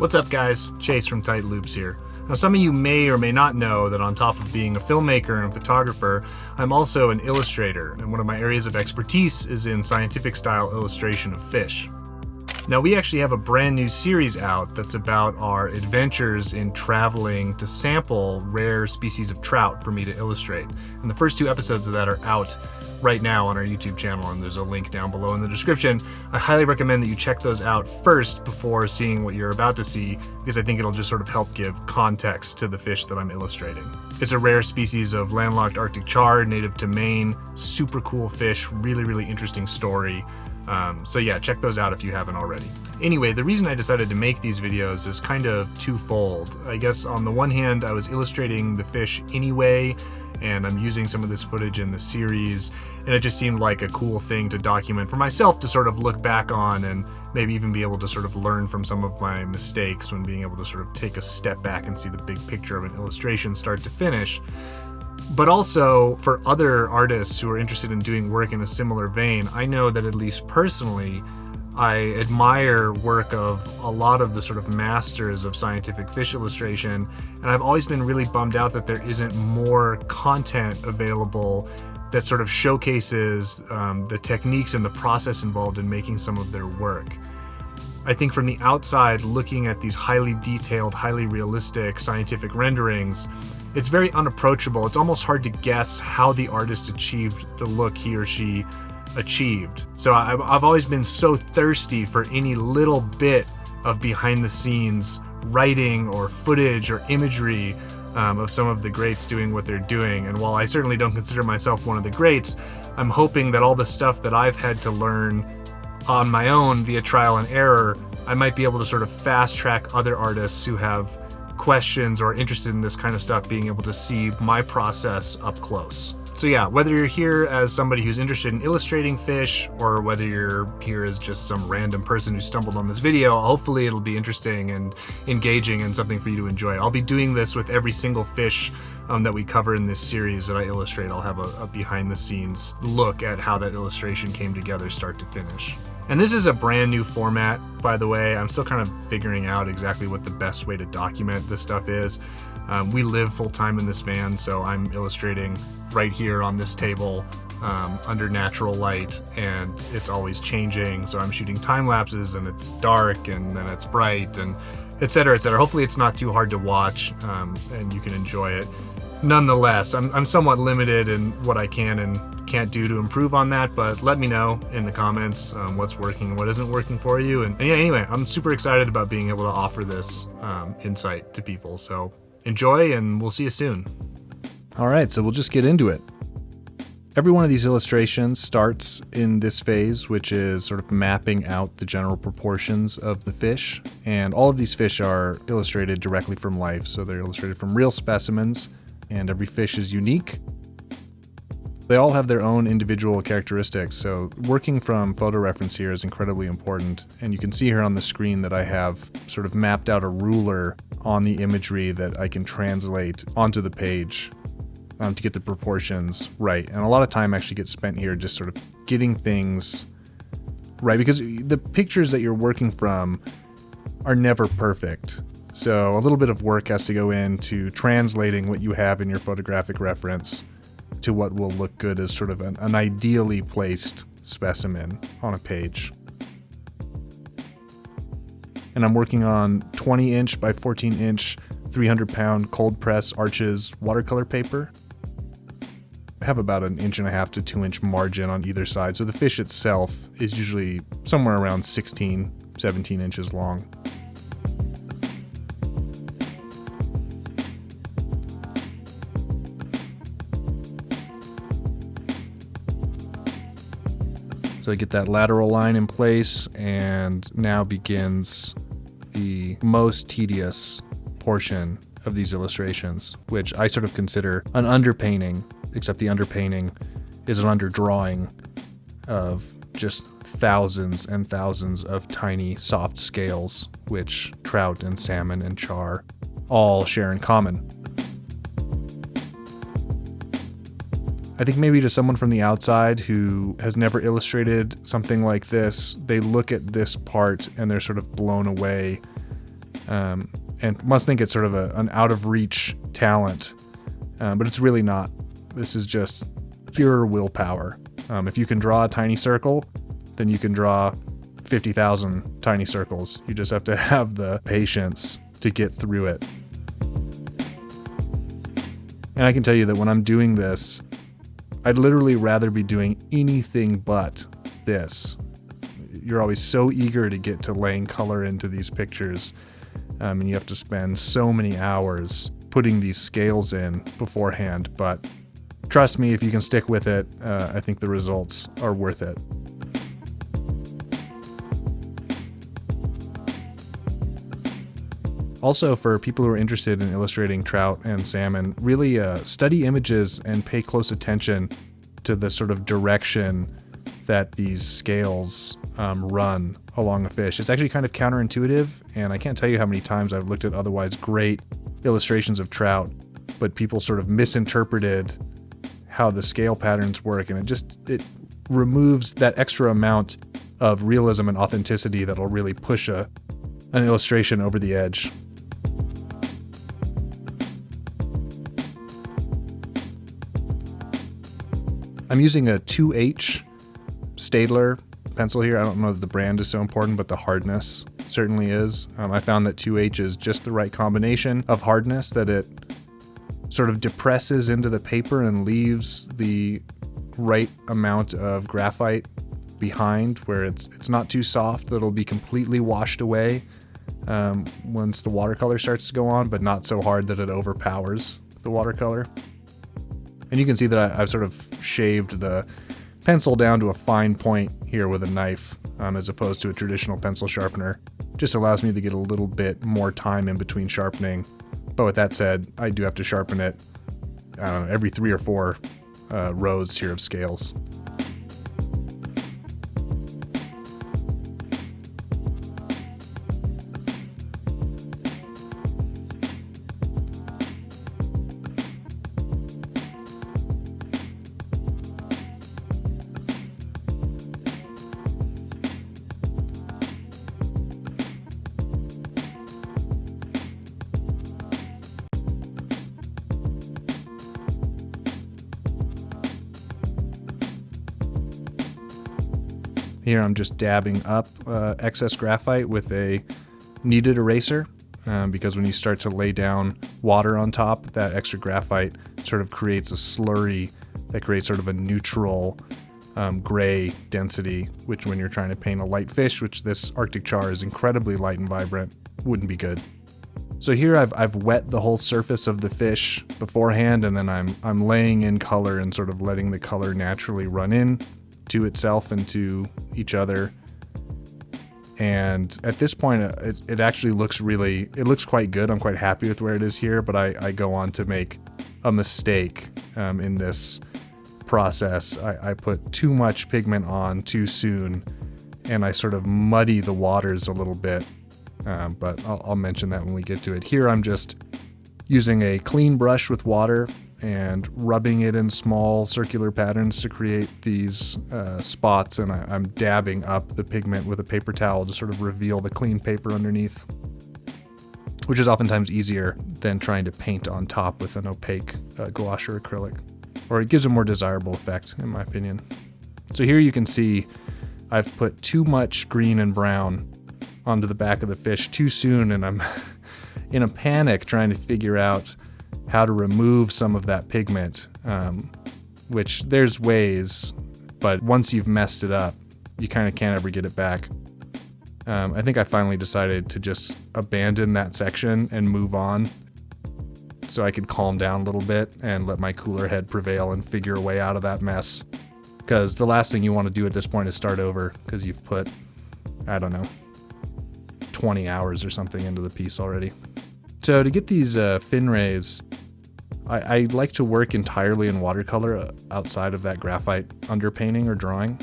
What's up guys, Chase from Tight Loops here. Now some of you may or may not know that on top of being a filmmaker and photographer, I'm also an illustrator, and one of my areas of expertise is in scientific style illustration of fish. Now we actually have a brand new series out that's about our adventures in traveling to sample rare species of trout for me to illustrate. And the first 2 episodes of that are out right now on our YouTube channel, and there's a link down below in the description. I highly recommend that you check those out first before seeing what you're about to see, because I think it'll just sort of help give context to the fish that I'm illustrating. It's a rare species of landlocked Arctic char native to Maine. Super cool fish, really interesting story. So yeah, check those out if you haven't already. Anyway, the reason I decided to make these videos is kind of twofold. I guess on the one hand, I was illustrating the fish anyway, and I'm using some of this footage in the series, and it just seemed like a cool thing to document for myself to sort of look back on and maybe even be able to sort of learn from some of my mistakes when being able to sort of take a step back and see the big picture of an illustration start to finish. But also for other artists who are interested in doing work in a similar vein, I know that at least personally, I admire work of a lot of the sort of masters of scientific fish illustration, and I've always been really bummed out that there isn't more content available that sort of showcases the techniques and the process involved in making some of their work. I think from the outside, looking at these highly detailed, highly realistic scientific renderings, it's very unapproachable. It's almost hard to guess how the artist achieved the look he or she achieved. So I've always been so thirsty for any little bit of behind the scenes writing or footage or imagery of some of the greats doing what they're doing. And while I certainly don't consider myself one of the greats, I'm hoping that all the stuff that I've had to learn on my own via trial and error, I might be able to sort of fast track other artists who have questions or are interested in this kind of stuff, being able to see my process up close. So yeah, whether you're here as somebody who's interested in illustrating fish, or whether you're here as just some random person who stumbled on this video, hopefully it'll be interesting and engaging and something for you to enjoy. I'll be doing this with every single fish that we cover in this series that I illustrate. I'll have a behind the scenes look at how that illustration came together start to finish. And this is a brand new format, by the way. I'm still kind of figuring out exactly what the best way to document this stuff is. We live full time in this van, so I'm illustrating right here on this table under natural light, and it's always changing. So I'm shooting time lapses, and it's dark, and then it's bright, and etc. etc. Hopefully it's not too hard to watch, and you can enjoy it. Nonetheless, I'm somewhat limited in what I can and can't do to improve on that, but let me know in the comments what's working and what isn't working for you. And yeah, anyway, I'm super excited about being able to offer this insight to people. So enjoy, and we'll see you soon. All right, so we'll just get into it. Every one of these illustrations starts in this phase, which is sort of mapping out the general proportions of the fish. And all of these fish are illustrated directly from life, so they're illustrated from real specimens, and every fish is unique. They all have their own individual characteristics, so working from photo reference here is incredibly important. And you can see here on the screen that I have sort of mapped out a ruler on the imagery that I can translate onto the page to get the proportions right. And a lot of time actually gets spent here just sort of getting things right, because the pictures that you're working from are never perfect. So a little bit of work has to go into translating what you have in your photographic reference to what will look good as sort of an ideally placed specimen on a page. And I'm working on 20-inch by 14-inch, 300-pound cold press Arches watercolor paper. I have about 1.5 to 2-inch margin on either side, so the fish itself is usually somewhere around 16, 17 inches long. So I get that lateral line in place, and now begins the most tedious portion of these illustrations, which I sort of consider an underpainting, except the underpainting is an underdrawing of just thousands and thousands of tiny soft scales, which trout and salmon and char all share in common. I think maybe to someone from the outside who has never illustrated something like this, they look at this part and they're sort of blown away and must think it's sort of an out-of-reach talent, but it's really not. This is just pure willpower. If you can draw a tiny circle, then you can draw 50,000 tiny circles. You just have to have the patience to get through it. And I can tell you that when I'm doing this, I'd literally rather be doing anything but this. You're always so eager to get to laying color into these pictures, and you have to spend so many hours putting these scales in beforehand, but trust me, if you can stick with it, I think the results are worth it. Also, for people who are interested in illustrating trout and salmon, really study images and pay close attention to the sort of direction that these scales run along a fish. It's actually kind of counterintuitive, and I can't tell you how many times I've looked at otherwise great illustrations of trout, but people sort of misinterpreted how the scale patterns work, and it removes that extra amount of realism and authenticity that'll really push an illustration over the edge. I'm using a 2H Staedtler pencil here. I don't know that the brand is so important, but the hardness certainly is. I found that 2H is just the right combination of hardness, that it sort of depresses into the paper and leaves the right amount of graphite behind, where it's not too soft that it'll be completely washed away once the watercolor starts to go on, but not so hard that it overpowers the watercolor. And you can see that I've sort of shaved the pencil down to a fine point here with a knife, as opposed to a traditional pencil sharpener. Just allows me to get a little bit more time in between sharpening. But with that said, I do have to sharpen it, I don't know, every 3 or 4 rows here of scales. Here I'm just dabbing up excess graphite with a kneaded eraser, because when you start to lay down water on top, that extra graphite sort of creates a slurry that creates sort of a neutral gray density, which when you're trying to paint a light fish, which this Arctic char is incredibly light and vibrant, wouldn't be good. So here I've wet the whole surface of the fish beforehand, and then I'm laying in color and sort of letting the color naturally run in to itself and to each other. And at this point, it actually looks quite good. I'm quite happy with where it is here, but I go on to make a mistake in this process. I put too much pigment on too soon, and I sort of muddy the waters a little bit, but I'll mention that when we get to it. Here I'm just using a clean brush with water and rubbing it in small circular patterns to create these spots, and I'm dabbing up the pigment with a paper towel to sort of reveal the clean paper underneath, which is oftentimes easier than trying to paint on top with an opaque gouache or acrylic, or it gives a more desirable effect, in my opinion. So here you can see I've put too much green and brown onto the back of the fish too soon, and I'm in a panic trying to figure out how to remove some of that pigment, which there's ways, but once you've messed it up, you kind of can't ever get it back. I think I finally decided to just abandon that section and move on so I could calm down a little bit and let my cooler head prevail and figure a way out of that mess. Because the last thing you want to do at this point is start over, because you've put, I don't know, 20 hours or something into the piece already. So to get these fin rays, I like to work entirely in watercolor outside of that graphite underpainting or drawing,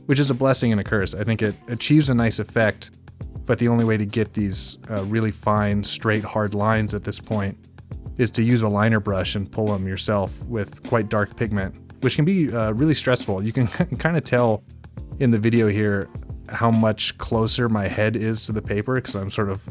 which is a blessing and a curse. I think it achieves a nice effect, but the only way to get these really fine, straight, hard lines at this point is to use a liner brush and pull them yourself with quite dark pigment, which can be really stressful. You can kind of tell in the video here how much closer my head is to the paper, because I'm sort of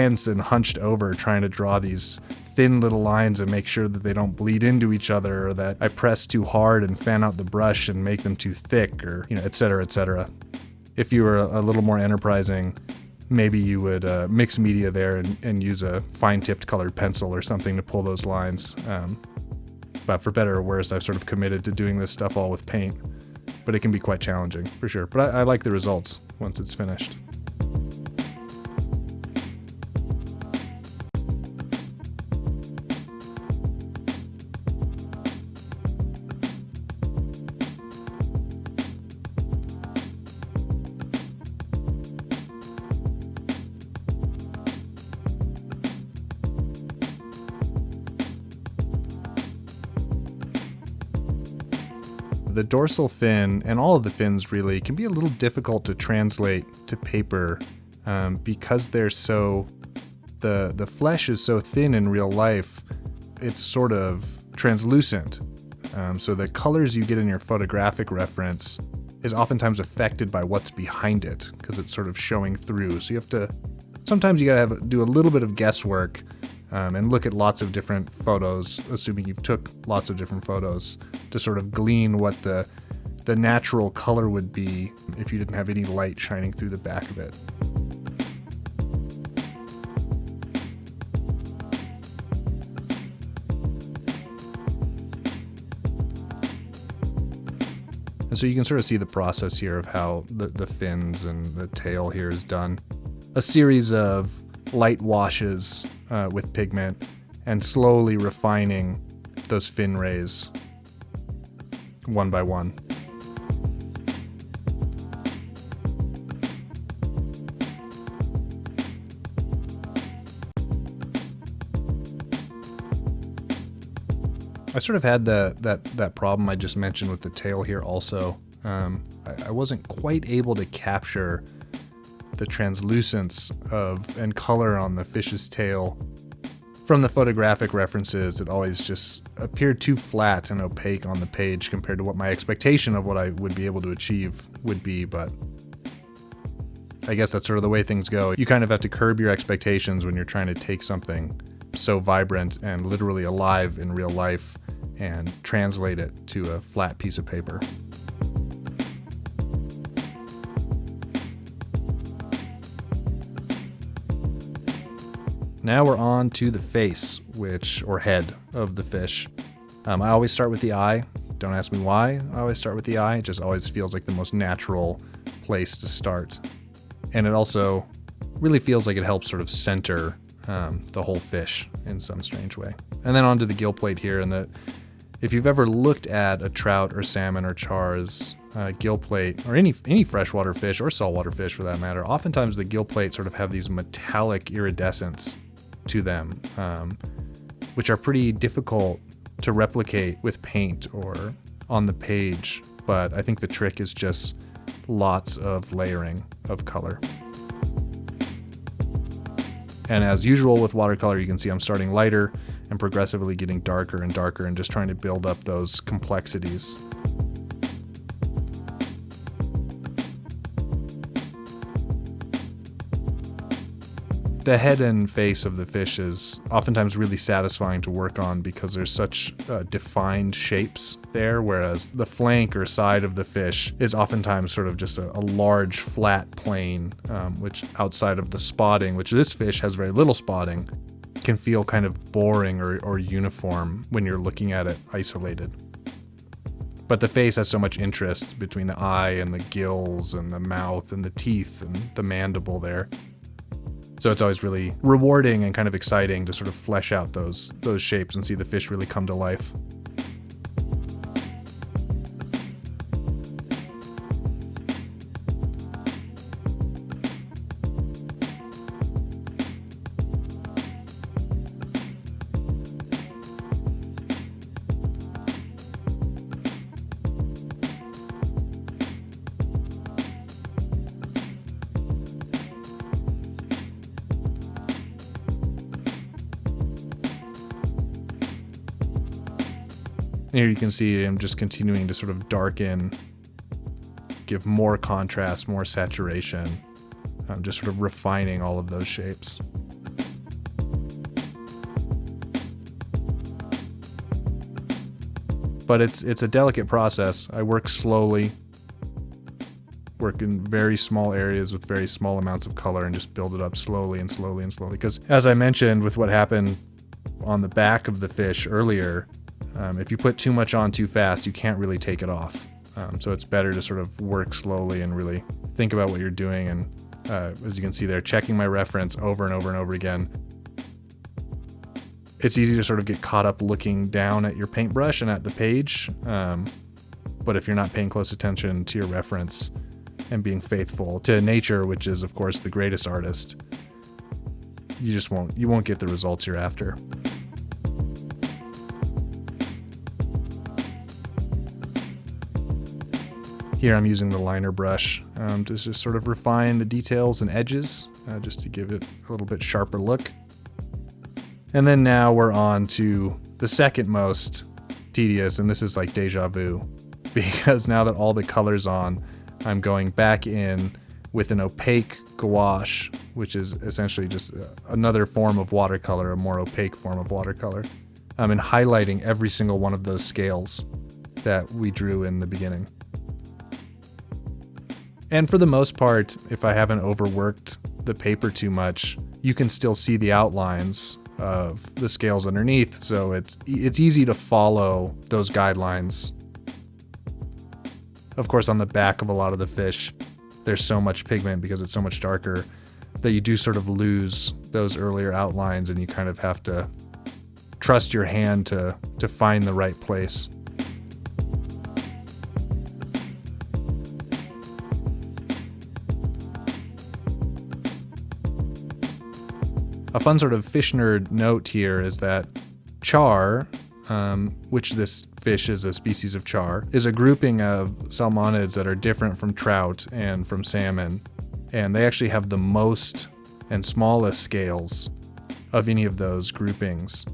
tense and hunched over trying to draw these thin little lines and make sure that they don't bleed into each other, or that I press too hard and fan out the brush and make them too thick, or, et cetera, et cetera. If you were a little more enterprising, maybe you would mix media there and use a fine-tipped colored pencil or something to pull those lines. But for better or worse, I've sort of committed to doing this stuff all with paint. But it can be quite challenging, for sure. But I like the results once it's finished. The dorsal fin, and all of the fins really, can be a little difficult to translate to paper because they're so, the flesh is so thin in real life, it's sort of translucent. So the colors you get in your photographic reference is oftentimes affected by what's behind it because it's sort of showing through. So you have to, sometimes you gotta do a little bit of guesswork and look at lots of different photos, assuming you've took lots of different photos, to sort of glean what the natural color would be if you didn't have any light shining through the back of it. And so you can sort of see the process here of how the fins and the tail here is done. A series of light washes with pigment and slowly refining those fin rays one by one. I sort of had that problem I just mentioned with the tail here also. I wasn't quite able to capture the translucence of and color on the fish's tail. From the photographic references, it always just appeared too flat and opaque on the page compared to what my expectation of what I would be able to achieve would be, but I guess that's sort of the way things go. You kind of have to curb your expectations when you're trying to take something so vibrant and literally alive in real life and translate it to a flat piece of paper. Now we're on to the face, or head of the fish. I always start with the eye. Don't ask me why I always start with the eye. It just always feels like the most natural place to start. And it also really feels like it helps sort of center the whole fish in some strange way. And then onto the gill plate here. And if you've ever looked at a trout or salmon or char's gill plate, or any freshwater fish or saltwater fish for that matter, oftentimes the gill plate sort of have these metallic iridescence to them, which are pretty difficult to replicate with paint or on the page. But I think the trick is just lots of layering of color. And as usual with watercolor, you can see I'm starting lighter and progressively getting darker and darker and just trying to build up those complexities. The head and face of the fish is oftentimes really satisfying to work on because there's such defined shapes there, whereas the flank or side of the fish is oftentimes sort of just a large flat plane, which outside of the spotting, which this fish has very little spotting, can feel kind of boring or uniform when you're looking at it isolated. But the face has so much interest between the eye and the gills and the mouth and the teeth and the mandible there. So it's always really rewarding and kind of exciting to sort of flesh out those shapes and see the fish really come to life. Here you can see I'm just continuing to sort of darken, give more contrast, more saturation, just sort of refining all of those shapes. but it's a delicate process. I work slowly, work in very small areas with very small amounts of color and just build it up slowly and slowly and slowly. Because as I mentioned with what happened on the back of the fish earlier, if you put too much on too fast, you can't really take it off. So it's better to sort of work slowly and really think about what you're doing. And as you can see there, checking my reference over and over and over again. It's easy to sort of get caught up looking down at your paintbrush and at the page. But if you're not paying close attention to your reference and being faithful to nature, which is of course the greatest artist, you won't get the results you're after. Here I'm using the liner brush to just sort of refine the details and edges, just to give it a little bit sharper look. And then now we're on to the second most tedious, and this is like deja vu, because now that all the color's on, I'm going back in with an opaque gouache, which is essentially just another form of watercolor, a more opaque form of watercolor, and highlighting every single one of those scales that we drew in the beginning. And for the most part, if I haven't overworked the paper too much, you can still see the outlines of the scales underneath, so it's easy to follow those guidelines. Of course, on the back of a lot of the fish, there's so much pigment because it's so much darker that you do sort of lose those earlier outlines, and you kind of have to trust your hand to find the right place. A fun sort of fish nerd note here is that CHARR, which this fish is a species of CHARR, is a grouping of salmonids that are different from trout and from salmon, and they actually have the most and smallest scales of any of those groupings.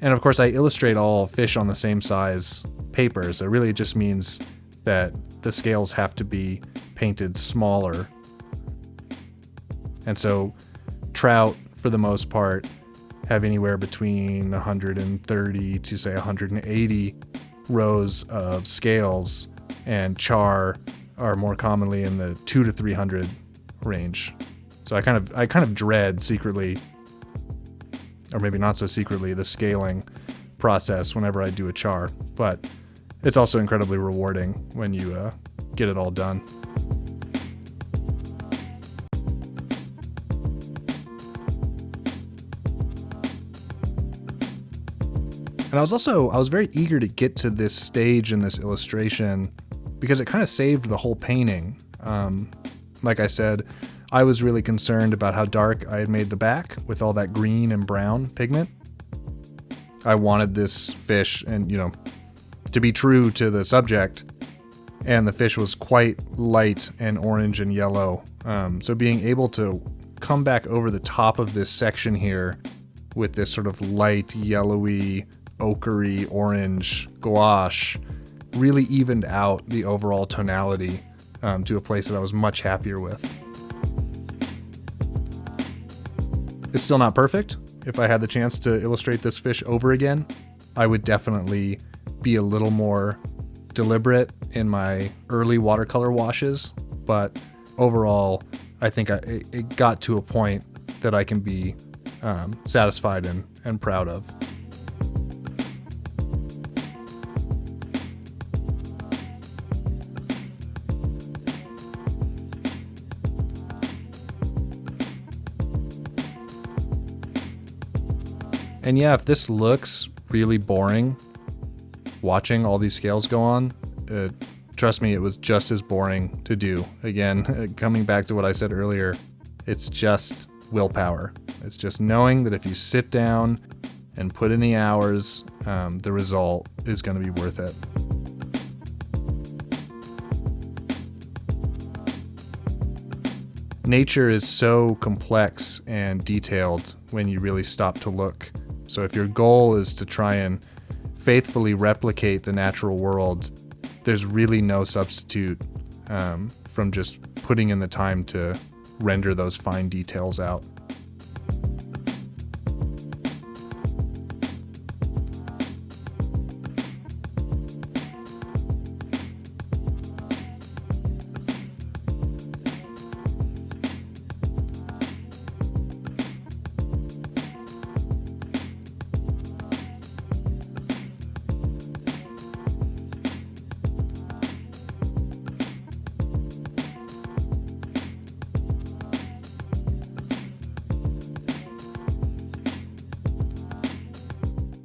And of course I illustrate all fish on the same size paper, so it really just means that the scales have to be painted smaller. And so trout, for the most part, have anywhere between 130 to say 180 rows of scales, and CHARR are more commonly in the 200 to 300 range. So I kind of dread secretly, or maybe not so secretly, the scaling process whenever I do a CHARR, but it's also incredibly rewarding when you get it all done. And I was very eager to get to this stage in this illustration because it kind of saved the whole painting. Like I said, I was really concerned about how dark I had made the back with all that green and brown pigment. I wanted this fish to be true to the subject, and the fish was quite light and orange and yellow. So being able to come back over the top of this section here with this sort of light, yellowy, ochre orange gouache really evened out the overall tonality to a place that I was much happier with. It's still not perfect. If I had the chance to illustrate this fish over again, I would definitely be a little more deliberate in my early watercolor washes, but overall I think it got to a point that I can be satisfied and proud of. And yeah, if this looks really boring, watching all these scales go on, trust me, it was just as boring to do. Again, coming back to what I said earlier, it's just willpower. It's just knowing that if you sit down and put in the hours, the result is going to be worth it. Nature is so complex and detailed when you really stop to look. So if your goal is to try and faithfully replicate the natural world, there's really no substitute from just putting in the time to render those fine details out.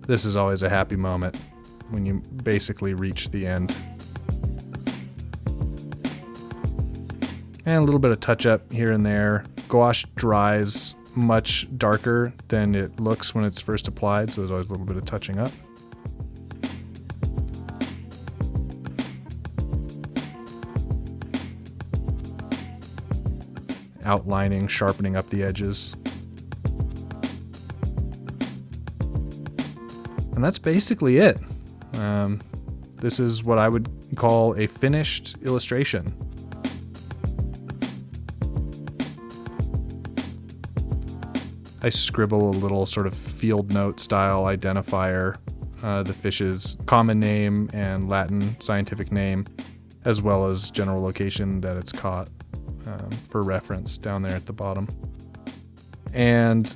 This is always a happy moment when you basically reach the end. And a little bit of touch up here and there. Gouache dries much darker than it looks when it's first applied, so there's always a little bit of touching up. Outlining, sharpening up the edges. And that's basically it. This is what I would call a finished illustration. I scribble a little sort of field note style identifier, the fish's common name and Latin scientific name, as well as general location that it's caught, for reference down there at the bottom. And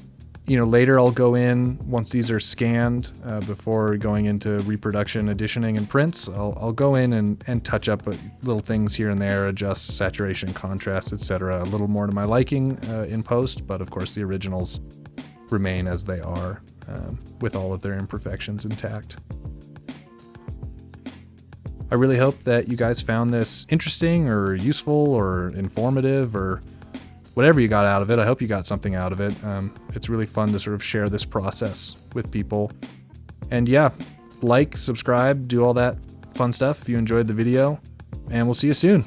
later I'll go in, once these are scanned, before going into reproduction, editioning, and prints, I'll go in and touch up little things here and there, adjust saturation, contrast, etc. A little more to my liking in post, but of course the originals remain as they are, with all of their imperfections intact. I really hope that you guys found this interesting or useful or informative or whatever you got out of it. I hope you got something out of it. It's really fun to sort of share this process with people. And yeah, like, subscribe, do all that fun stuff if you enjoyed the video, and we'll see you soon.